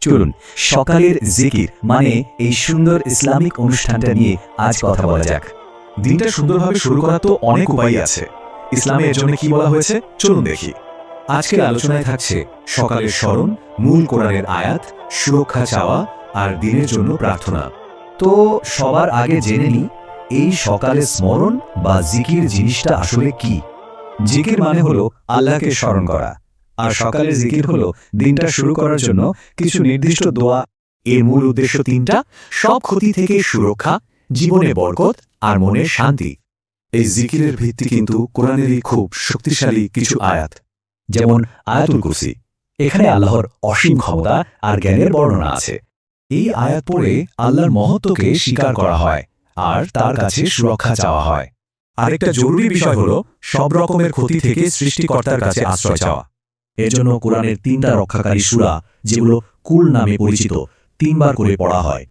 চলুন সকালের জিকির মানে এই সুন্দর ইসলামিক অনুষ্ঠানটা নিয়ে আজ কথা বলা যাক। দিনটা সুন্দরভাবে শুরু করার তো অনেক উপায় আছে। ইসলামে এর জন্য কি বলা হয়েছে চলুন দেখি। আজকের আলোচনায় থাকছে সকালের স্মরণ, মূল কোরআনের আয়াত, সুরক্ষা চাওয়া আর দিনের জন্য প্রার্থনা। তো সবার আগে জেনে নিই এই সকালের স্মরণ বা জিকির জিনিসটা আসলে কি। জিকির মানে হলো আল্লাহকে স্মরণ করা, আর সকালের জিকির হলো দিনটা শুরু করার জন্য কিছু নির্দিষ্ট দোয়া। এর মূল উদ্দেশ্য তিনটা: সব ক্ষতি থেকে সুরক্ষা, জীবনে বরকত আর মনের শান্তি। এই জিকিরের ভিত্তি কিন্তু কোরআনেরই খুব শক্তিশালী কিছু আয়াত, যেমন আয়াতুল কুরসি। এখানে আল্লাহর অসীম ক্ষমতা আর জ্ঞানের বর্ণনা আছে। এই আয়াত পড়ে আল্লাহর মহত্বকে স্বীকার করা হয় আর তার কাছে সুরক্ষা চাওয়া হয়। আরেকটা জরুরি বিষয় হলো সব রকমের ক্ষতি থেকে সৃষ্টিকর্তার কাছে আশ্রয় চাওয়া। এর জন্য কোরআনের 3টা রক্ষাকারী সূরা, যেগুলো কুল নামে পরিচিত, 3বার করে পড়া হয়।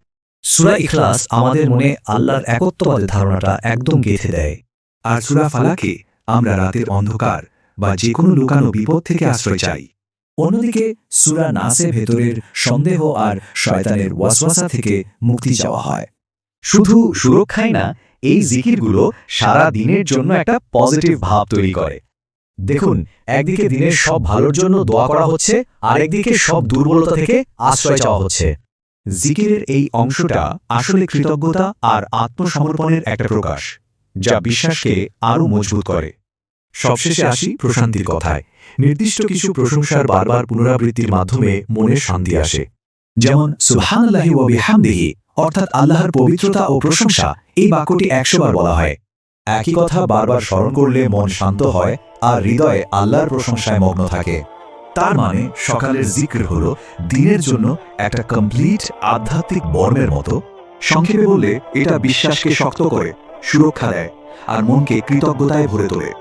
সূরা ইখলাস আমাদের মনে আল্লাহর একত্ববাদের ধারণাটা একদম গেঁথে দেয়। আর সূরা ফালাকে আমরা রাতের অন্ধকার বা যে কোনো লুকানো বিপদ থেকে আশ্রয় চাই। অন্যদিকে সূরা নাসে ভেতরের সন্দেহ আর শয়তানের ওয়াসওয়াসা থেকে মুক্তি চাওয়া হয়। শুধু সুরক্ষাই না, এই জিকিরগুলো সারা দিনের জন্য একটা পজিটিভ ভাব তৈরি করে। দেখুন, একদিকে দিনের সব ভালোর জন্য দোয়া করা হচ্ছে, আর একদিকে সব দুর্বলতা থেকে আশ্রয় চাওয়া হচ্ছে। জিকিরের এই অংশটা আসলে কৃতজ্ঞতা আর আত্মসমর্পণের একটা প্রকাশ, যা বিশ্বাসকে আরও মজবুত করে। সবশেষে আসি প্রশান্তির কথায়। নির্দিষ্ট কিছু প্রশংসার বারবার পুনরাবৃত্তির মাধ্যমে মনের শান্তি আসে। যেমন সুবহানাল্লাহি ওয়া বিহামদিহি, অর্থাৎ আল্লাহর পবিত্রতা ও প্রশংসা, এই বাক্যটি 100 বার বলা হয়। একই কথা বারবার স্মরণ করলে মন শান্ত হয় আর হৃদয়ে আল্লাহর প্রশংসায় মগ্ন থাকে। তার মানে সকালের জিক্র হলো দিনের জন্য একটা কমপ্লিট আধ্যাত্মিক বর্মের মতো। সংক্ষেপে বললে এটা বিশ্বাসকে শক্ত করে, সুরক্ষা দেয় আর মনকে কৃতজ্ঞতায় ভরে তোলে।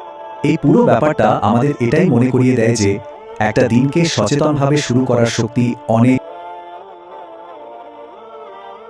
এই পুরো ব্যাপারটা আমাদের এটাই মনে করিয়ে দেয় যে একটা দিনকে সচেতনভাবে শুরু করার শক্তি অনেক